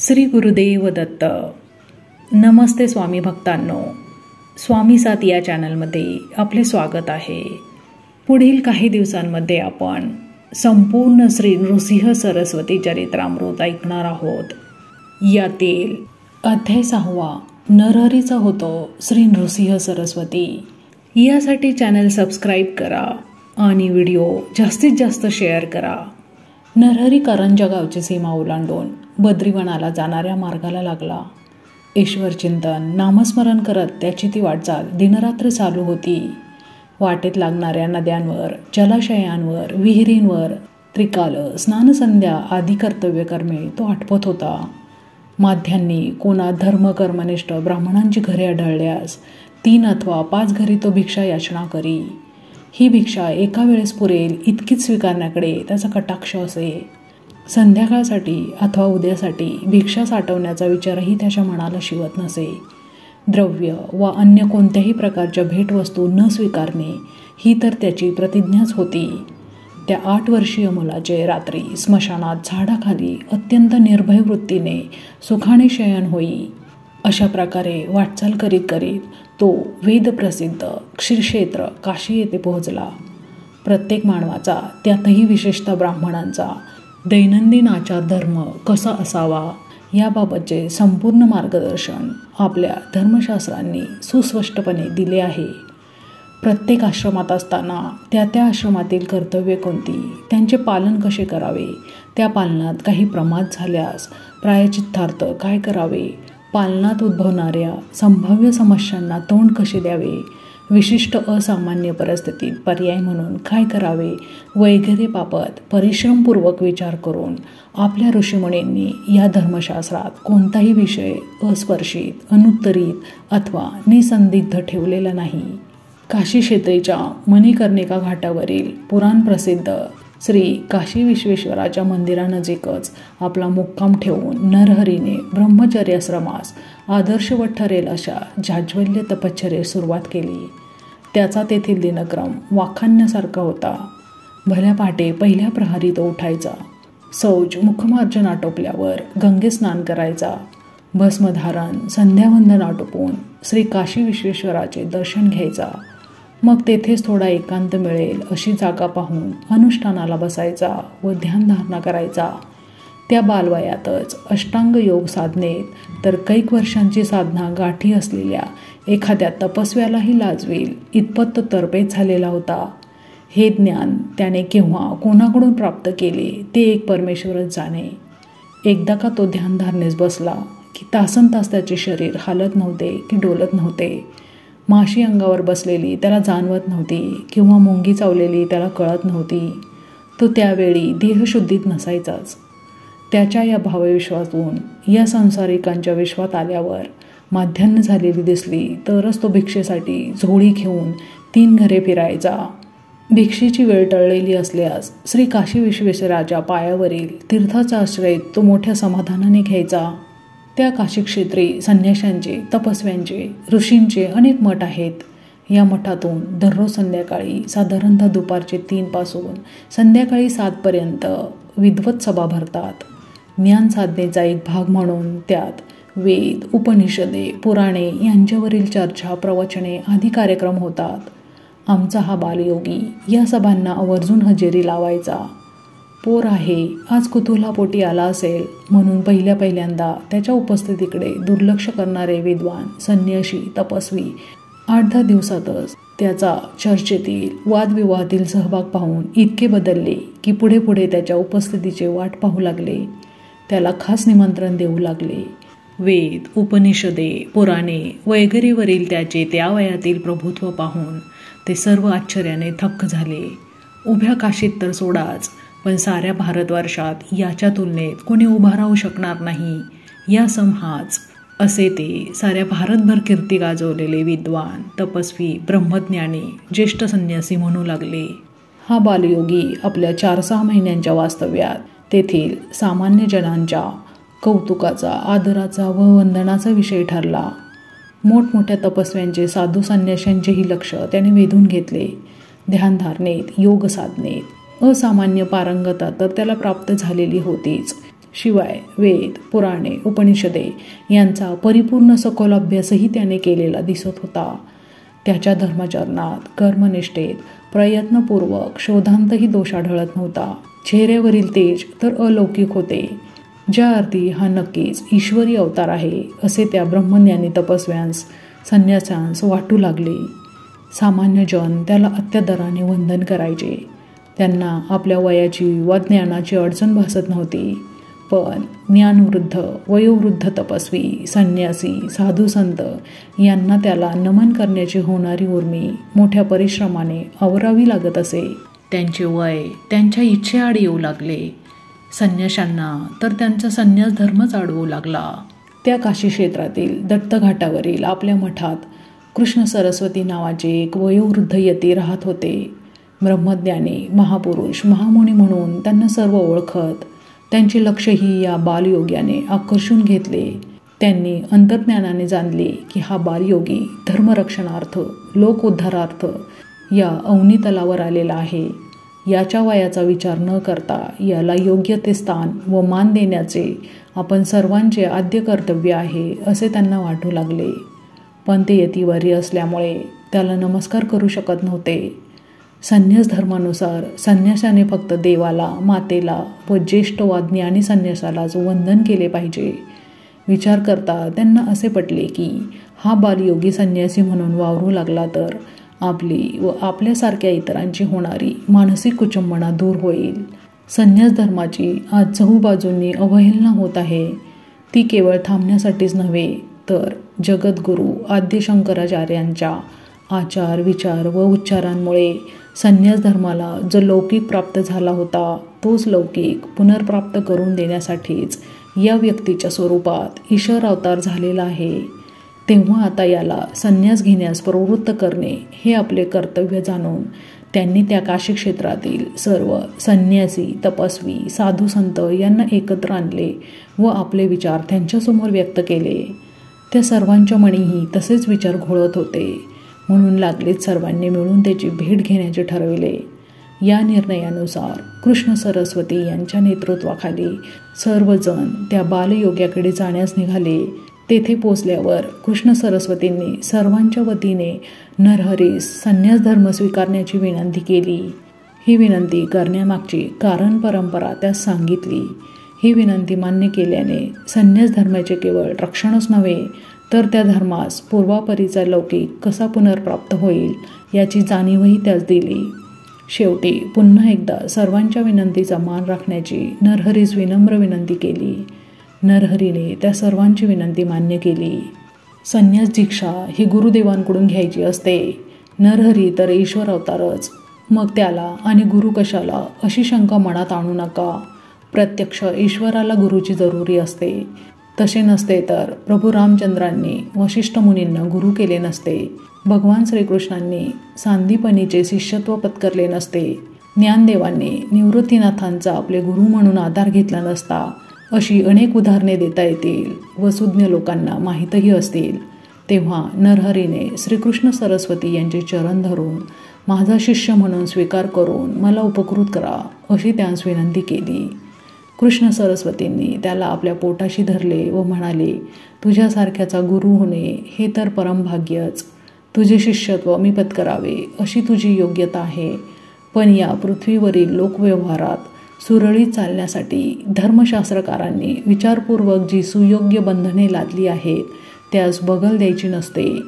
श्री गुरुदेव दत्त. नमस्ते स्वामी भक्तांनो, स्वामी साथ या चॅनलमध्ये आपले स्वागत आहे. पुढील काही दिवसांमध्ये आपण संपूर्ण श्री नृसिंह सरस्वती चरित्रामृत ऐकणार आहोत. यातील अध्याय 6 नरहरीचा होतो श्री नृसिंह सरस्वती. यासाठी चॅनल सबस्क्राईब करा आणि व्हिडिओ जास्तीत जास्त शेअर करा. नरहरी करंजा गावची सीमा ओलांडून बद्रीवनाला जाणाऱ्या मार्गाला लागला. ईश्वर चिंतन नामस्मरण करत त्याची ती वाटचाल दिनरात्र चालू होती. वाटेत लागणाऱ्या नद्यांवर, जलाशयांवर, विहिरींवर त्रिकाल स्नानसंध्या आदी कर्तव्यकर्मे तो आटपत होता. माध्यांनी कोणा धर्मकर्मनिष्ठ ब्राह्मणांची घरे आढळल्यास 3 अथवा 5 घरी तो भिक्षा याचना करी. ही भिक्षा एका वेळेस पुरेल इतकीच स्वीकारण्याकडे त्याचा कटाक्ष असे. संध्याकाळसाठी अथवा उद्यासाठी भिक्षा साठवण्याचा विचारही त्याच्या मनाला शिवत नसे. द्रव्य व अन्य कोणत्याही प्रकारच्या भेटवस्तू न स्वीकारणे ही तर त्याची प्रतिज्ञाच होती. त्या 8 वर्षीय मुलाचे रात्री स्मशानात झाडाखाली अत्यंत निर्भय वृत्तीने सुखाने शयन होई. अशा प्रकारे वाटचाल करीत करीत तो वेदप्रसिद्ध क्षीरक्षेत्र काशी येथे पोहोचला. प्रत्येक मानवाचा, त्यातही विशेषतः ब्राह्मणांचा दैनंदिन आचार धर्म कसा असावा याबाबतचे संपूर्ण मार्गदर्शन आपल्या धर्मशास्त्रांनी सुस्पष्टपणे दिले आहे. प्रत्येक आश्रमात असताना त्या आश्रमातील कर्तव्ये कोणती, त्यांचे पालन कसे करावे, त्या पालनात काही प्रमाद झाल्यास प्रायश्चित्तार्थ काय करावे, पालनात उद्भवणाऱ्या संभाव्य समस्यांना तोंड कसे द्यावे, विशिष्ट असामान्य परिस्थितीत पर्याय म्हणून काय करावे वगैरे बाबत परिश्रमपूर्वक विचार करून आपल्या ऋषीमुनींनी या धर्मशास्त्रात कोणताही विषय अस्पर्शित, अनुत्तरित अथवा निसंदिग्ध ठेवलेला नाही. काशी क्षेत्रीच्या मणिकर्णिका घाटावरील पुराण प्रसिद्ध श्री काशी विश्वेश्वराच्या मंदिरानजीकच आपला मुक्काम ठेवून नरहरीने ब्रह्मचर्याश्रमास आदर्शवत ठरेल अशा जाज्वल्य तपश्चर्येस सुरुवात केली. त्याचा तेथील दिनक्रम वाखाणण्यासारखा होता. भल्या पहाटे पहिल्या प्रहरी तो उठायचा. सौज मुखमार्जन आटोपल्यावर गंगे स्नान करायचा. भस्मधारण, संध्यावंदन आटोपून श्री काशी विश्वेश्वराचे दर्शन घ्यायचा. मग तेथेच थोडा एकांत मिळेल अशी जागा पाहून अनुष्ठानाला बसायचा व ध्यानधारणा करायचा. त्या बालवयातच अष्टांग योग साधनेत तर कैक वर्षांची साधना गाठी असलेल्या एखाद्या तपस्व्यालाही लाजवेल इतपत तो तरबेज झालेला होता. हे ज्ञान त्याने केव्हा कोणाकडून प्राप्त केले ते एक परमेश्वरच जाणे. एकदा का तो ध्यानधारणेस बसला की तासनतास त्याचे शरीर हालत नव्हते की डोलत नव्हते. माशी अंगावर बसलेली त्याला जाणवत नव्हती किंवा मुंगी चावलेली त्याला कळत नव्हती. तो त्यावेळी देहशुद्धीत नसायचाच. त्याच्या या भावविश्वातून या संसारिकांच्या विश्वात आल्यावर माध्यान्ह झालेली दिसली तरच तो भिक्षेसाठी झोळी घेऊन 3 घरे फिरायचा. भिक्षेची वेळ टळलेली असल्यास श्री काशी विश्वेश्वराच्या पायावरील तीर्थाचा आश्रय तो मोठ्या समाधानाने घ्यायचा. त्या काशी क्षेत्री संन्याशांचे, तपस्व्यांचे, ऋषींचे अनेक मठ आहेत. या मठातून दररोज संध्याकाळी साधारणतः दुपारचे 3 पासून संध्याकाळी 7 पर्यंत विद्वत सभा भरतात. ज्ञान साधनेचा एक भाग म्हणून त्यात वेद, उपनिषदे, पुराणे यांच्यावरील चर्चा, प्रवचने आदी कार्यक्रम होतात. आमचा हा बालयोगी या सभांना आवर्जून हजेरी लावायचा. पोर आहे, आज कुतूहलापोटी आला असेल म्हणून पहिल्यांदा त्याच्या उपस्थितीकडे दुर्लक्ष करणारे विद्वान, संन्याशी, तपस्वी 8-10 दिवसातच त्याचा चर्चेतील वादविवाहातील सहभाग पाहून इतके बदलले की पुढे त्याच्या उपस्थितीचे वाट पाहू लागले. त्याला खास निमंत्रण देऊ लागले. वेद, उपनिषदे, पुराणे वगैरेवरील त्याचे त्या वयातील प्रभुत्व पाहून ते सर्व आश्चर्याने थक्क झाले. उभ्या काशीत तर सोडाच, पण साऱ्या भारतवर्षात याच्या तुलनेत कोणी उभा राहू शकणार नाही. या समहाच असे ते साऱ्या भारतभर कीर्ती गाजवलेले विद्वान, तपस्वी, ब्रह्मज्ञानी, ज्येष्ठ संन्यासी म्हणू लागले. हा बालयोगी आपल्या 4-6 महिन्यांच्या वास्तव्यात तेथील सामान्य जनांच्या कौतुकाचा, आदराचा व वंदनाचा विषय ठरला. मोठमोठ्या तपस्व्यांचे, साधू संन्याशांचेही लक्ष त्याने वेधून घेतले. ध्यानधारणेत, योग साधनेत असामान्य पारंगता तर त्याला प्राप्त झालेली होतीच, शिवाय वेद, पुराणे, उपनिषदे यांचा परिपूर्ण सखोल अभ्यासही त्याने केलेला दिसत होता. त्याच्या धर्माचरणात, कर्मनिष्ठेत, प्रयत्नपूर्वक शोधांतही दोष आढळत नव्हता. चेहऱ्यावरील तेज तर अलौकिक होते. ज्या अर्थी हा नक्कीच ईश्वरी अवतार आहे असे त्या ब्रह्मज्ञानी तपस्व्यांस, संन्यासांस वाटू लागले. सामान्य जन त्याला अत्यादराने वंदन करायचे. त्यांना आपल्या वयाची वा ज्ञानाची अडचण भासत नव्हती. पण ज्ञानवृद्ध, वयोवृद्ध तपस्वी, संन्यासी, साधू संत यांना त्याला नमन करण्याची होणारी उर्मी मोठ्या परिश्रमाने आवरावी लागत असे. त्यांचे वय त्यांच्या इच्छेआड येऊ लागले. संन्याशांना तर त्यांचा संन्यास धर्मच अडवू लागला. त्या काशी क्षेत्रातील दत्तघाटावरील आपल्या मठात कृष्ण सरस्वती नावाचे एक वयोवृद्ध यती राहत होते. ब्रह्मज्ञानी, महापुरुष, महामुनी म्हणून त्यांना सर्व ओळखत. त्यांचे लक्षही या बालयोग्याने आकर्षून घेतले. त्यांनी अंतर्ज्ञानाने जाणले की हा बालयोगी धर्मरक्षणार्थ, लोक उद्धारार्थ या अवनीतलावर आलेला आहे. याच्या वयाचा विचार न करता याला योग्य ते स्थान व मान देण्याचे आपण सर्वांचे आद्य कर्तव्य आहे असे त्यांना वाटू लागले. पण ते यतिवर्य असल्यामुळे त्याला नमस्कार करू शकत नव्हते. संन्यास धर्मानुसार संन्यासाने फक्त देवाला, मातेला व ज्येष्ठ वा ज्ञानी संन्यासालाच वंदन केले पाहिजे. विचार करता त्यांना असे पटले की हा बालयोगी संन्यासी म्हणून वावरू लागला तर आपली व आपल्यासारख्या इतरांची होणारी मानसिक कुचंबणा दूर होईल. संन्यास धर्माची आज चहूबाजूंनी अवहेलना होत आहे. ती केवळ थांबण्यासाठीच नव्हे तर जगद्गुरू आद्य शंकराचार्यांच्या आचार, विचार व उच्चारांमुळे संन्यास धर्माला जो लौकिक प्राप्त झाला होता तोच लौकिक पुनर्प्राप्त करून देण्यासाठीच या व्यक्तीच्या स्वरूपात ईश्वर अवतार झालेला आहे. तेव्हा आता याला संन्यास घेण्यास प्रवृत्त करणे हे आपले कर्तव्य जाणून त्यांनी त्या काशी क्षेत्रातील सर्व संन्यासी, तपस्वी, साधू संत यांना एकत्र आणले व आपले विचार त्यांच्यासमोर व्यक्त केले. त्या सर्वांच्या मनीही तसेच विचार घोळत होते. म्हणून लागलीच सर्वांनी मिळून त्याची भेट घेण्याचे ठरविले. या निर्णयानुसार कृष्ण सरस्वती यांच्या नेतृत्वाखाली सर्वजण त्या बालयोग्याकडे जाण्यास निघाले. तेथे पोचल्यावर कृष्ण सरस्वतींनी सर्वांच्या वतीने नरहरीस संन्यास धर्म स्वीकारण्याची विनंती केली. ही विनंती करण्यामागची कारण परंपरा त्यास सांगितली. ही विनंती मान्य केल्याने संन्यास धर्माचे केवळ रक्षणच नव्हे तर त्या धर्मास पूर्वापरीचा लौकिक कसा पुनर्प्राप्त होईल याची जाणीवही त्यास दिली. शेवटी पुन्हा एकदा सर्वांच्या विनंतीचा मान राखण्याची नरहरीस विनम्र विनंती केली. नरहरीने त्या सर्वांची विनंती मान्य केली. संन्यास दीक्षा ही गुरुदेवांकडून घ्यायची असते. नरहरी तर ईश्वर अवतारच, मग त्याला आणि गुरु कशाला अशी शंका मनात आणू नका. प्रत्यक्ष ईश्वराला गुरुची जरुरी असते. तसे नसते तर प्रभू रामचंद्रांनी वशिष्ठ मुनींना गुरु केले नसते. भगवान श्रीकृष्णांनी सांदीपनीचे शिष्यत्व पत्करले नसते. ज्ञानदेवांनी निवृत्तीनाथांचा आपले गुरु म्हणून आधार घेतला नसता. अशी अनेक उदाहरणे देता येतील व सुज्ञ लोकांना माहीतही असतील. तेव्हा नरहरीने श्रीकृष्ण सरस्वती यांचे चरण धरून माझा शिष्य म्हणून स्वीकार करून मला उपकृत करा अशी त्यास विनंती केली. कृष्ण सरस्वतींनी त्याला आपल्या पोटाशी धरले व म्हणाले, तुझ्यासारख्याचा गुरु होणे हे तर परमभाग्यच. तुझे शिष्यत्व मी पत्करावे अशी तुझी योग्यता आहे. पण या पृथ्वीवरील लोकव्यवहारात सुरळीत चालण्यासाठी धर्मशास्त्रकारांनी विचारपूर्वक जी सुयोग्य बंधने लादली आहेत त्यास बगल द्यायची नसते.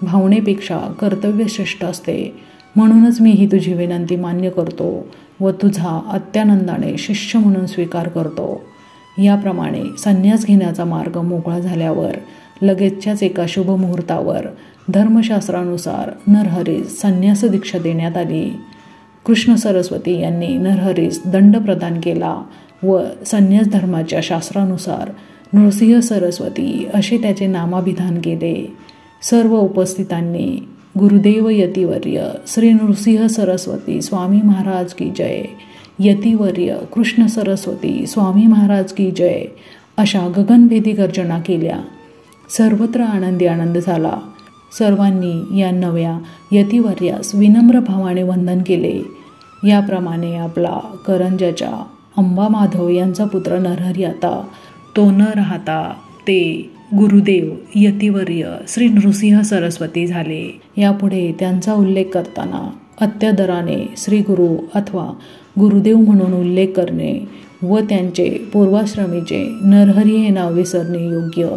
भावनेपेक्षा कर्तव्य श्रेष्ठ असते. म्हणूनच मी ही तुझी विनंती मान्य करतो व तुझा अत्यानंदाने शिष्य म्हणून स्वीकार करतो. याप्रमाणे संन्यास घेण्याचा मार्ग मोकळा झाल्यावर लगेचच्याच एका शुभ मुहूर्तावर धर्मशास्त्रानुसार नरहरीस संन्यास दीक्षा देण्यात आली. कृष्ण सरस्वती यांनी नरहरीस दंड प्रदान केला व संन्यास धर्माच्या शास्त्रानुसार नृसिंह सरस्वती असे त्याचे नामाभिधान केले. सर्व उपस्थितांनी गुरुदेव यतिवर्य श्री नृसिंह सरस्वती स्वामी महाराज की जय, यतिवर्य कृष्ण सरस्वती स्वामी महाराज की जय अशा गगनभेदी गर्जना केल्या. सर्वत्र आनंदी आनंद झाला. सर्वांनी या नव्या यतिवर्यास विनम्र भावाने वंदन केले. याप्रमाणे आपला करंजाच्या अंबामाधव यांचा पुत्र नरहरी आता तो न राहता ते गुरुदेव यतिवर्य श्री नृसिंह सरस्वती झाले. यापुढे त्यांचा उल्लेख करताना अत्यादराने श्री गुरु अथवा गुरुदेव म्हणून उल्लेख करणे व त्यांचे पूर्वाश्रमीचे नरहरी हे नाव विसरणे योग्य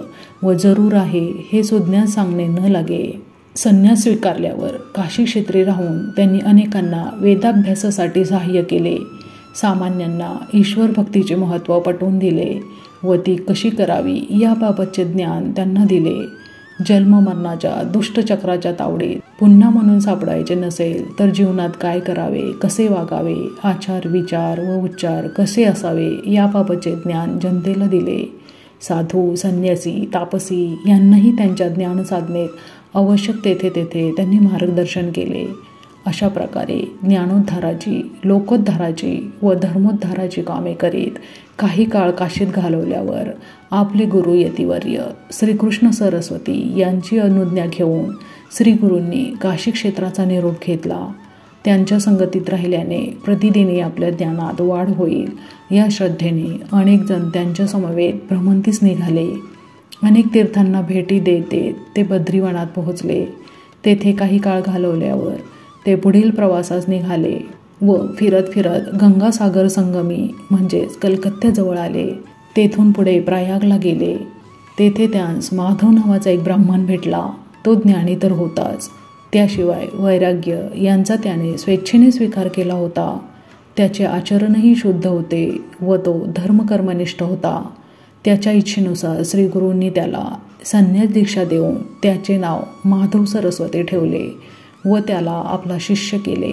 व जरूर आहे हे सुज्ञात सांगणे न लागे. संन्यास स्वीकारल्यावर काशी क्षेत्री राहून त्यांनी अनेकांना वेदाभ्यासासाठी सहाय्य केले. सामान्यांना ईश्वर भक्तीचे महत्त्व पटवून दिले व ती कशी करावी याबाबतचे ज्ञान त्यांना दिले. जन्ममरणाच्या दुष्टचक्राच्या तावडीत पुन्हा म्हणून सापडायचे नसेल तर जीवनात काय करावे, कसे वागावे, आचार विचार व उच्चार कसे असावे याबाबतचे ज्ञान जनतेला दिले. साधू संन्यासी तापसी यांनाही त्यांच्या ज्ञानसाधनेत आवश्यक तेथे त्यांनी मार्गदर्शन केले. अशा प्रकारे ज्ञानोद्धाराची, लोकोद्धाराची व धर्मोद्धाराची कामे करीत काही काळ काशीत घालवल्यावर आपले गुरु यतिवर्य श्रीकृष्ण सरस्वती यांची अनुज्ञा घेऊन श्रीगुरूंनी काशी क्षेत्राचा निरोप घेतला. त्यांच्या संगतीत राहिल्याने प्रतिदिनी आपल्या ज्ञानात वाढ होईल या श्रद्धेने अनेक जण त्यांच्या समवेत भ्रमंतीस निघाले. अनेक तीर्थांना भेटी देत देत ते बद्रीवनात पोहोचले. तेथे काही काळ घालवल्यावर ते पुढील प्रवासास निघाले व फिरत फिरत गंगासागर संगमी म्हणजेच कलकत्त्याजवळ आले. तेथून पुढे प्रयागला गेले. तेथे त्यांस माधव नावाचा एक ब्राह्मण भेटला. तो ज्ञानी तर होताच, त्याशिवाय वैराग्य यांचा त्याने स्वेच्छेने स्वीकार केला होता. त्याचे आचरणही शुद्ध होते व तो धर्मकर्मनिष्ठ होता. त्याच्या इच्छेनुसार श्रीगुरूंनी त्याला संन्यास दीक्षा देऊन त्याचे नाव माधव सरस्वती ठेवले व त्याला आपला शिष्य केले.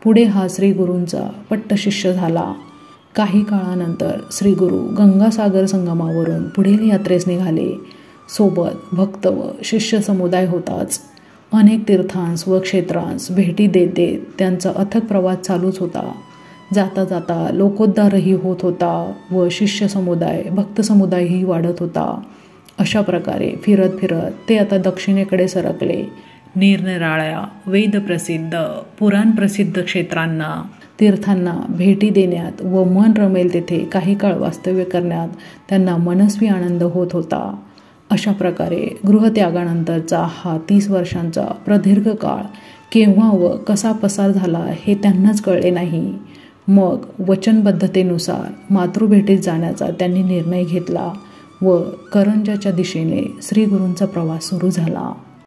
पुढे हा श्रीगुरूंचा पट्टशिष्य झाला. काही काळानंतर श्रीगुरू गंगासागर संगमावरून पुढील यात्रेस निघाले. सोबत भक्त व शिष्य समुदाय होताच. अनेक तीर्थांस व क्षेत्रांस भेटी देत देत त्यांचा अथक प्रवास चालूच होता. जाता जाता लोकोद्धारही होत होता व शिष्य समुदाय भक्त समुदायही वाढत होता. अशा प्रकारे फिरत फिरत ते आता दक्षिणेकडे सरकले. निरनिराळ्या वेदप्रसिद्ध पुराणप्रसिद्ध क्षेत्रांना तीर्थांना भेटी देण्यात व मन रमेल तेथे काही काळ वास्तव्य करण्यात त्यांना मनस्वी आनंद होत होता. अशा प्रकारे गृहत्यागानंतरचा हा 30 वर्षांचा प्रदीर्घ काळ केव्हा व कसा पसार झाला हे त्यांनाच कळले नाही. मग वचनबद्धतेनुसार मातृभेटीत जाण्याचा त्यांनी निर्णय घेतला व करंजाच्या दिशेने श्रीगुरूंचा प्रवास सुरू झाला.